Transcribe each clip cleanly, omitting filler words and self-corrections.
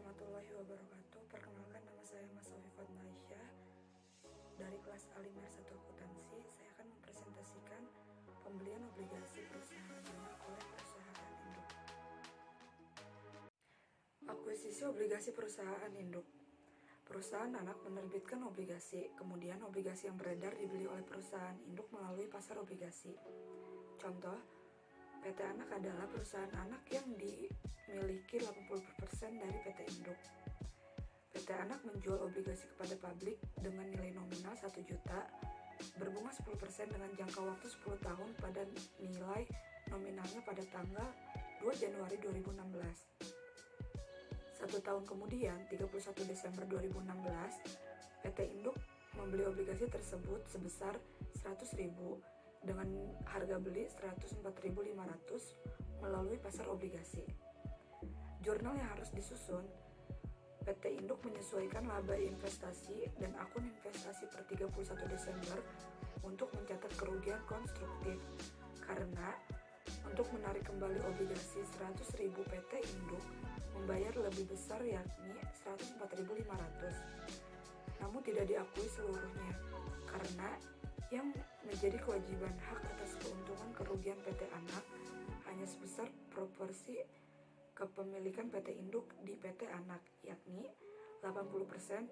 warahmatullahi wabarakatuh. Perkenalkan, nama saya Mas Sofifat Aisyah dari kelas Alimer 1 Akuntansi. Saya akan mempresentasikan pembelian obligasi perusahaan anak oleh perusahaan induk. Akuisisi obligasi perusahaan induk. Perusahaan anak menerbitkan obligasi, kemudian obligasi yang beredar dibeli oleh perusahaan induk melalui pasar obligasi. Contoh, PT Anak adalah perusahaan anak yang dimiliki 80% dari PT Induk. PT Anak menjual obligasi kepada publik dengan nilai nominal 1 juta, berbunga 10% dengan jangka waktu 10 tahun pada nilai nominalnya pada tanggal 2 Januari 2016. 1 tahun kemudian, 31 Desember 2016, PT Induk membeli obligasi tersebut sebesar 100.000 dengan harga beli 104.500 melalui pasar obligasi. Jurnal yang harus disusun: PT Induk menyesuaikan laba investasi dan akun investasi per 31 Desember untuk mencatat kerugian konstruktif karena untuk menarik kembali obligasi 100.000 PT Induk membayar lebih besar, yakni 104.500. Namun tidak diakui seluruhnya karena yang menjadi kewajiban hak atas keuntungan kerugian PT Anak hanya sebesar proporsi kepemilikan PT Induk di PT Anak, yakni 80%,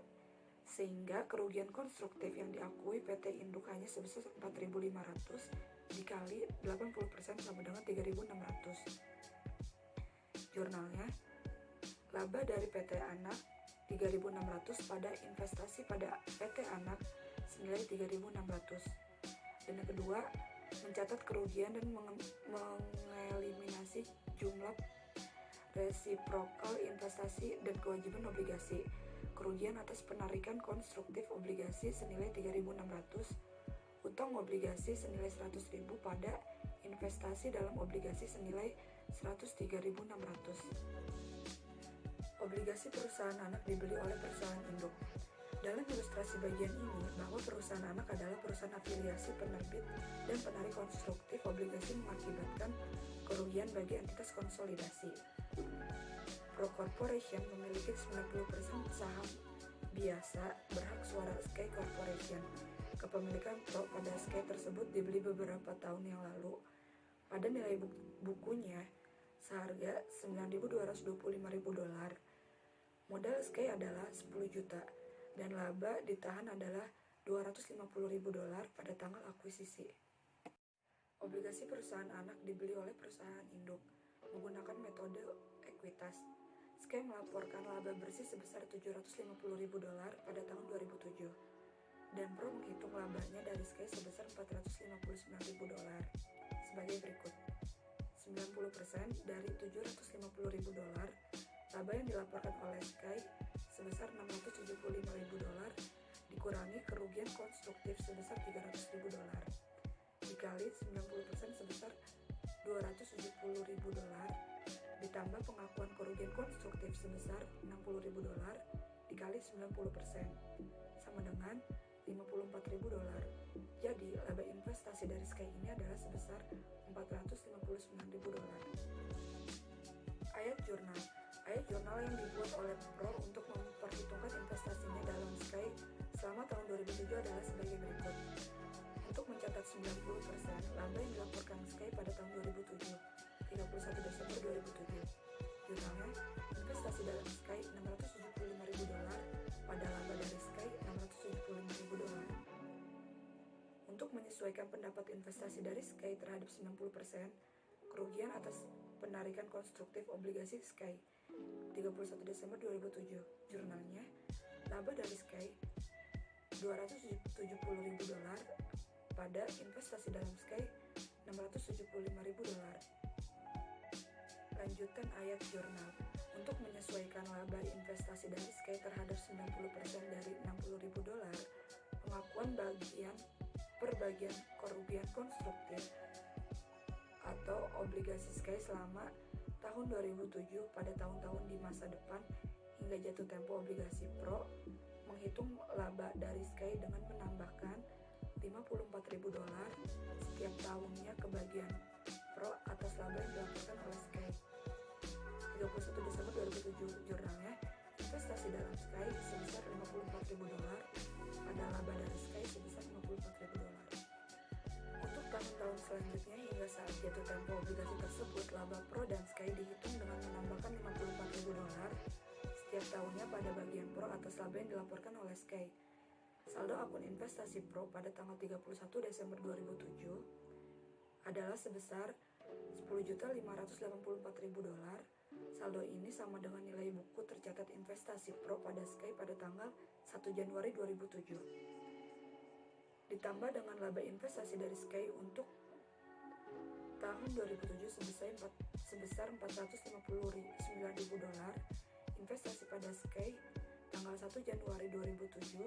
sehingga kerugian konstruktif yang diakui PT Induk hanya sebesar 4.500 dikali 80% sama dengan 3.600. Jurnalnya, laba dari PT Anak 3.600 pada investasi pada PT Anak senilai 3.600. Dan yang kedua, mencatat kerugian dan mengeliminasi jumlah resiprokal investasi dan kewajiban obligasi. Kerugian atas penarikan konstruktif obligasi senilai 3.600, utang obligasi senilai 100.000 pada investasi dalam obligasi senilai 103.600. Obligasi perusahaan anak dibeli oleh perusahaan induk. Dalam ilustrasi bagian ini, bahwa perusahaan anak adalah perusahaan afiliasi penerbit dan penarik konstruktif obligasi mengakibatkan kerugian bagi entitas konsolidasi. Pro Corporation memiliki 90% saham biasa berhak suara Sky Corporation. Kepemilikan Pro pada Sky tersebut dibeli beberapa tahun yang lalu. Pada nilai bukunya seharga $9.225.000. Modal Sky adalah 10 juta dan laba ditahan adalah $250.000 pada tanggal akuisisi. Obligasi perusahaan anak dibeli oleh perusahaan induk menggunakan metode ekuitas. Sky melaporkan laba bersih sebesar $750.000 pada tahun 2007 dan Pro menghitung labanya dari Sky sebesar $459.000 sebagai berikut. 90% dari $750.000 laba yang dilaporkan oleh Sky sebesar $675.000 dikurangi kerugian konstruktif sebesar $300.000 dikali 90% sebesar $270.000 ditambah pengakuan kerugian konstruktif sebesar $60.000 dikali 90% sama dengan $54.000. Jadi laba investasi dari Sky ini adalah sebesar $459.000. Ayat jurnal. Ayat jurnal yang dibuat oleh Pro untuk memperhitungkan investasinya dalam Sky selama tahun 2007 adalah sebagai berikut. Untuk mencatat 90% laba yang dilaporkan Sky pada tahun 2007, 31 Desember 2007. Jurnalnya, investasi dalam Sky $675.000 pada laba dari Sky $675.000. Untuk menyesuaikan pendapat investasi dari Sky terhadap 90% kerugian atas penarikan konstruktif obligasi Sky 31 Desember 2007. Jurnalnya, laba dari Sky $270.000 pada investasi dalam Sky $675.000. Lanjutan ayat jurnal. Untuk menyesuaikan laba investasi dari Sky terhadap 90% dari $60.000, pengakuan bagian kerugian konstruktif atau obligasi Sky selama tahun 2007 pada tahun-tahun di masa depan hingga jatuh tempo obligasi Pro menghitung laba dari Sky dengan menambahkan $54.000 setiap tahunnya ke bagian Pro atas laba yang dilaporkan oleh Sky. 31 Desember 2007 jurnalnya, investasi dalam Sky sebesar $54.000 pada laba dari Sky sebesar $54.000. Untuk tahun-tahun selanjutnya hingga saat jatuh tempo obligasi tersebut, laba Pro dan Sky dihitung dengan menambahkan $54.000 setiap tahunnya pada bagian Pro atas laba yang dilaporkan oleh Sky. Saldo akun investasi Pro pada tanggal 31 Desember 2007 adalah sebesar $10.584.000. Saldo ini sama dengan nilai buku tercatat investasi Pro pada Sky pada tanggal 1 Januari 2007. Ditambah dengan laba investasi dari Sky untuk tahun 2007 sebesar $459.000, investasi pada Sky tanggal 1 Januari 2007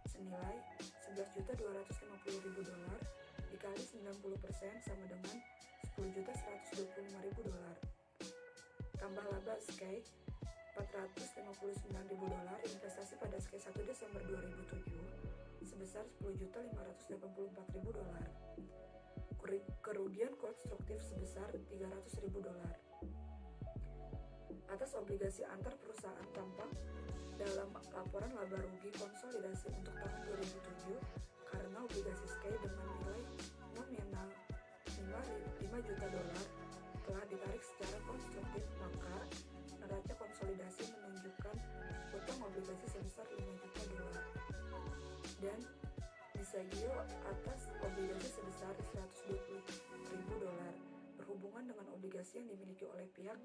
senilai $11.250.000 dikali 90% sama dengan $10.125.000. Tambah laba Sky $459.000, investasi pada Sky 1 Desember 2007 sebesar $10.584.000. Kerugian konstruktif sebesar $300.000 atas obligasi antar perusahaan tampak dalam laporan laba rugi konsolidasi untuk tahun 2007 karena obligasi Sky dengan nilai nominal $5 juta telah ditarik secara konstruktif, maka neraca konsolidasi menunjukkan utang obligasi sebesar $5 juta dan disagio atas obligasi sebesar $120.000 berhubungan dengan obligasi yang dimiliki oleh pihak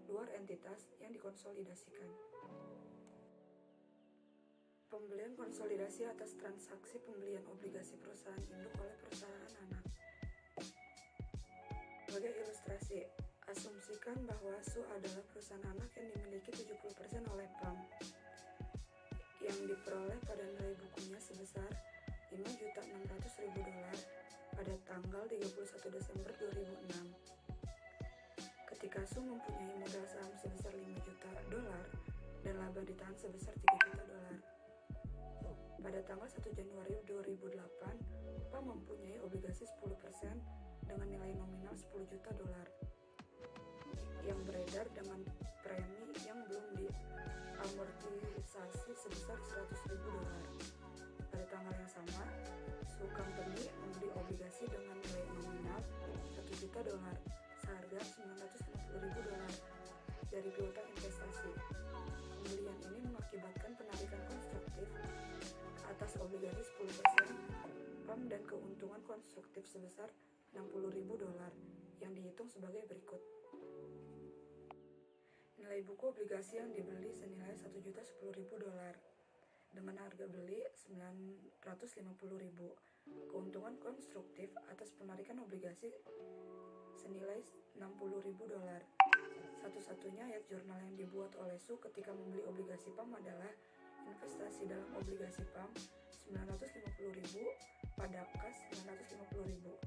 luar entitas yang dikonsolidasikan. Pembelian konsolidasi atas transaksi pembelian obligasi perusahaan induk oleh perusahaan anak. Sebagai ilustrasi, asumsikan bahwa SU adalah perusahaan anak yang dimiliki 70% oleh PAM yang diperoleh pada nilai bukunya sebesar $5.600.000 pada tanggal 31 Desember 2006. Ketika SU mempunyai modal saham sebesar $5 juta dan laba ditahan sebesar $3 juta. Pada tanggal 1 Januari 2008, PAM mempunyai obligasi 10% dengan nilai nominal $10 juta yang beredar dengan premi yang belum diamortisasi sebesar $100.000. Pada tanggal yang sama, SU Company membeli obligasi dengan nilai nominal $1 juta seharga $950.000 dari piutang investasi. Pembelian ini mengakibatkan penarikan konstruktif atas obligasi 10% PAM dan keuntungan konstruktif sebesar $60.000 yang dihitung sebagai berikut. Nilai buku obligasi yang dibeli senilai $1.010.000 dengan harga beli $950.000. Keuntungan konstruktif atas penarikan obligasi senilai $60.000. Satu-satunya ayat jurnal yang dibuat oleh SU ketika membeli obligasi PAM adalah investasi dalam obligasi PAM $950.000 pada kas $950.000.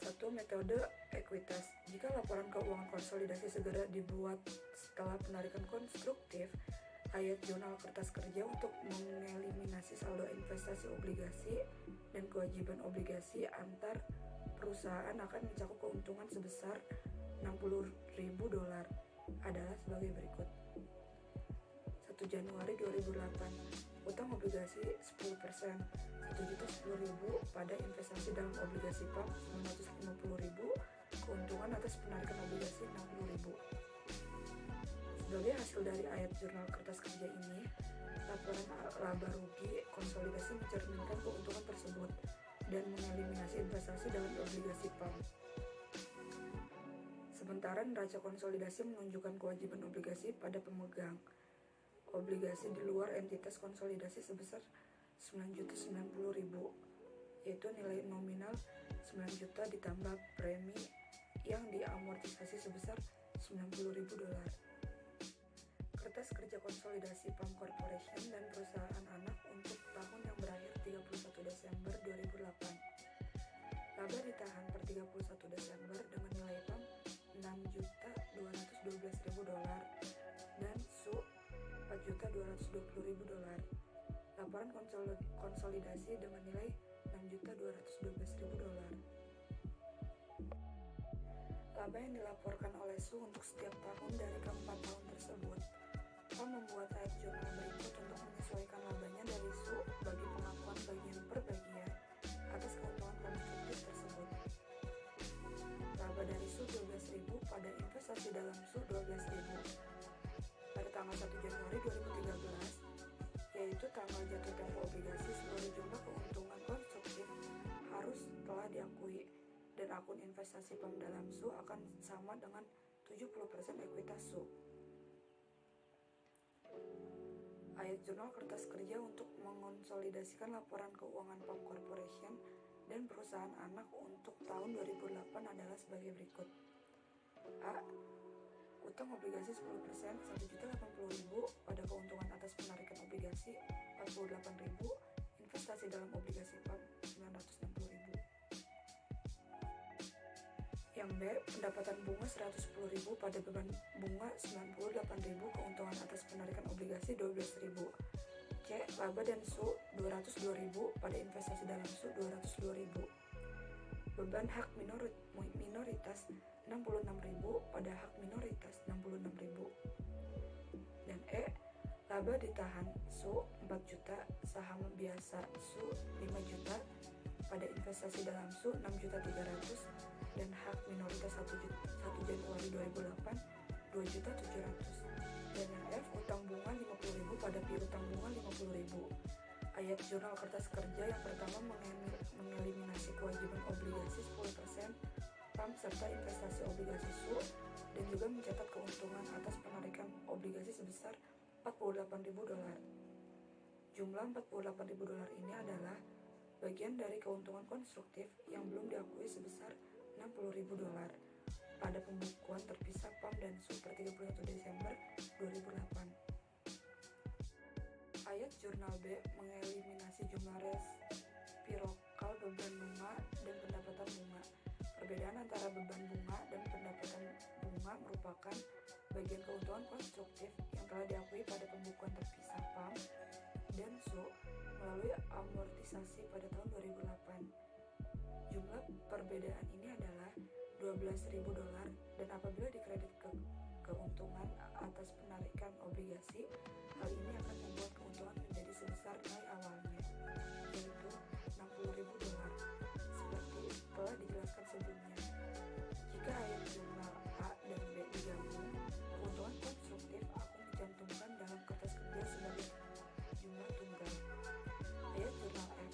Satu, metode ekuitas. Jika laporan keuangan konsolidasi segera dibuat setelah penarikan konstruktif, ayat jurnal kertas kerja untuk mengeliminasi saldo investasi obligasi dan kewajiban obligasi antar perusahaan akan mencakup keuntungan sebesar $60.000 adalah sebagai berikut. 1 Januari 2008, utang obligasi 10%, $1.010.000 pada investasi dalam obligasi PAM $950.000, keuntungan atas penarikan obligasi $60.000. Sebagai hasil dari ayat jurnal kertas kerja ini, laporan laba rugi konsolidasi mencerminkan keuntungan tersebut dan mengeliminasi investasi dalam obligasi PAM. Sementara neraca konsolidasi menunjukkan kewajiban obligasi pada pemegang obligasi di luar entitas konsolidasi sebesar $9.090.000, yaitu nilai nominal $9 juta ditambah premi yang diamortisasi sebesar $90.000. Kertas kerja konsolidasi PAM Corporation dan perusahaan anak untuk tahun yang berakhir 31 Desember 2008. Laba ditahan per 31 Desember dengan nilai PAM $6.212.000 dan SU $4.220.000. Laporan konsolidasi dengan nilai $6.212.000. yang dilaporkan oleh Su untuk setiap tahun dari keempat tahun tersebut. PAM membuat ayat jurnal berikut untuk menyesuaikan labanya dari Su bagi pengakuan bagian per bagian atas keuntungan konstruktif tersebut. Laba dari Su 12.000 pada investasi dalam Su 12.000 pada tanggal 1 Januari 2013, yaitu tanggal jatuh tempo obligasi. Seluruh jumlah keuntungan konstruktif harus telah diakui dan akun investasi PAM dalam Su akan sama dengan 70% ekuitas Su. Ayat jurnal kertas kerja untuk mengonsolidasikan laporan keuangan PAM Corporation dan perusahaan anak untuk tahun 2008 adalah sebagai berikut. A. Utang obligasi 10% 1.080.000 pada keuntungan atas penarikan obligasi 48.000, investasi dalam obligasi PAM 960.000. Yang B. Pendapatan bunga 110.000 pada beban bunga 98.000, keuntungan atas penarikan obligasi 12.000. C. Laba dan Su 202.000 pada investasi dalam Su 202.000. Beban hak minoritas 66.000 pada hak minoritas 66.000. Dan E. Laba ditahan Su 4 juta, saham biasa Su 5 juta, pada investasi dalam Su 6.300.000 dan hak minoritas 1 Januari 2008 2.700.000. Dan yang F. Utang bunga 50.000 pada piutang bunga 50.000. Ayat jurnal kertas kerja yang pertama mengeliminasi kewajiban obligasi 10% PAM serta investasi obligasi Su dan juga mencatat keuntungan atas penarikan obligasi sebesar $48.000. Jumlah $48.000 ini adalah bagian dari keuntungan konstruktif yang belum diakui sebesar $60.000 pada pembukuan terpisah PAM dan Su per 31 Desember 2008. Ayat jurnal B mengeliminasi jumlah resiprokal beban bunga dan pendapatan bunga. Perbedaan antara beban bunga dan pendapatan bunga merupakan bagian keuntungan konstruktif yang telah diakui pada pembukuan terpisah PAM dan Su melalui amortisasi pada tahun 2008. Jumlah perbedaan ini adalah $12.000 dan apabila dikredit ke keuntungan atas penarikan obligasi, hal ini akan membuat keuntungan menjadi sebesar nilai awalnya, yaitu $60.000 seperti telah dijelaskan sebelumnya. Jika ayat jurnal A dan B digabung, keuntungan konstruktif akan dicantumkan dalam kertas kerja sebagai jumlah tunggal. Ayat jurnal F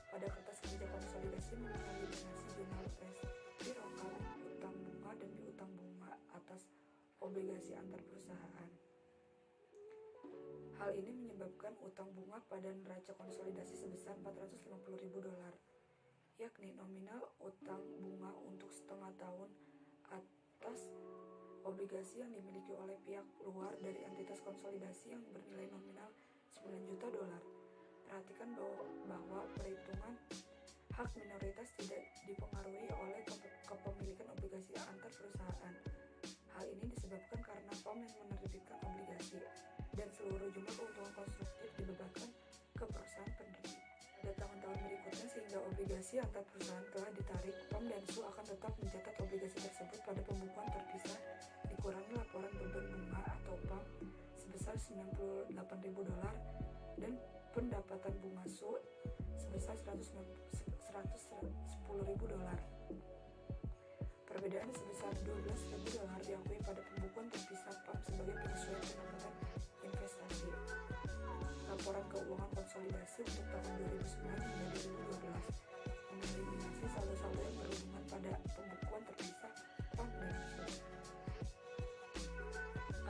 pada kertas kerja konsolidasi mengeliminasi jurnal resiprokal utang bunga dan piutang bunga atas obligasi antar perusahaan. Hal ini menyebabkan utang bunga pada neraca konsolidasi sebesar $450.000, yakni nominal utang bunga untuk setengah tahun atas obligasi yang dimiliki oleh pihak luar dari entitas konsolidasi yang bernilai nominal $9 juta. Perhatikan bahwa perhitungan hak minoritas tidak dipengaruhi oleh kepemilikan obligasi antar perusahaan. Hal ini disebabkan karena PAM yang menerbitkan obligasi dan seluruh jumlah keuntungan konstruktif dibebankan ke perusahaan penerbit. Pada tahun-tahun berikutnya sehingga obligasi antar perusahaan telah ditarik, PAM dan Su akan tetap mencatat obligasi tersebut pada pembukuan terpisah dikurangi laporan beban bunga atau PAM sebesar $98.000 dan pendapatan bunga Su sebesar $110.000. Perbedaan sebesar $12.000 diakui pada pembukuan terpisah PAM sebagai penyesuaian pendapatan investasi. Laporan keuangan konsolidasi untuk tahun 2009 hingga 2012 mengeliminasi saldo-saldo yang berhubungan pada pembukuan terpisah PAM dan Su.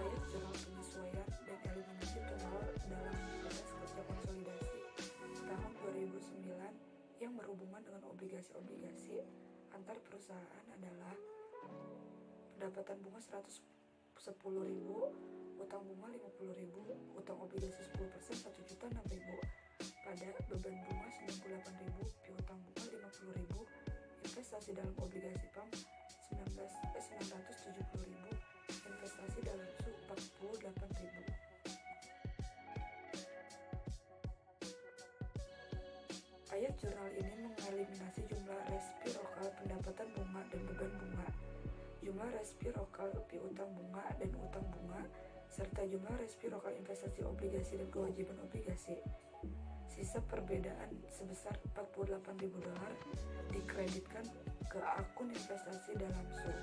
Ayat jurnal penyesuaian dan eliminasi tunggal dalam kertas kerja konsolidasi tahun 2009 yang berhubungan dengan obligasi-obligasi antar perusahaan adalah pendapatan bunga 110.000, utang bunga 50.000, utang obligasi 10% 1.006.000, pada beban bunga 98.000, piutang bunga 50.000, investasi dalam obligasi PAM 970.000, investasi dalam Su 48.000. Ayat jurnal ini mengeliminasi jumlah resiprokal pendapatan bunga dan beban bunga. Jumlah resiprokal piutang bunga dan utang bunga, serta jumlah resiprokal investasi obligasi dan kewajiban obligasi. Sisa perbedaan sebesar $48.000 dikreditkan ke akun investasi dalam SU.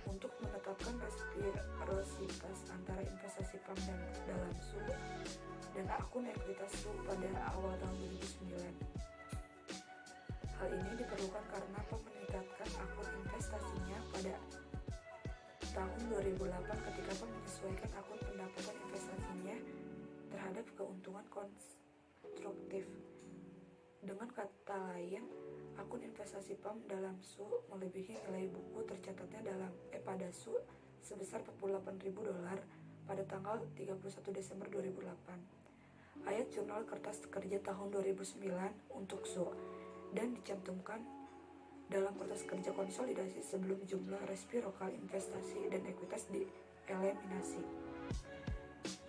Untuk menetapkan resiprositas antara investasi PAM dan dalam SU dan akun ekuitas SU pada awal tahun 2009. Hal ini diperlukan karena PAM meningkatkan akun investasinya pada tahun 2008 ketika PAM menyesuaikan akun pendapatan investasinya terhadap keuntungan konstruktif. Dengan kata lain, akun investasi PAM dalam SU melebihi nilai buku tercatatnya pada SU sebesar $48.000 pada tanggal 31 Desember 2008. Ayat Jurnal Kertas Kerja tahun 2009 untuk SU dan dicantumkan dalam kertas kerja konsolidasi sebelum jumlah resiprokal investasi dan ekuitas dieliminasi.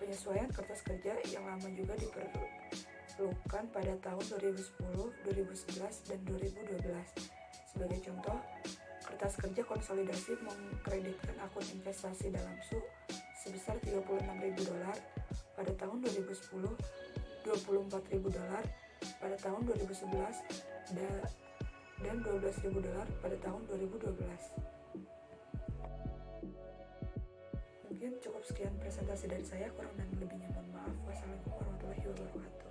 Penyesuaian kertas kerja yang lama juga diperlukan pada tahun 2010, 2011, dan 2012. Sebagai contoh, kertas kerja konsolidasi mengkreditkan akun investasi dalam SU sebesar $36.000 pada tahun 2010, $24.000 pada tahun 2011, dan $12.000 pada tahun 2012. Mungkin cukup sekian presentasi dari saya, kurang dan lebihnya mohon maaf. Wassalamualaikum warahmatullahi wabarakatuh.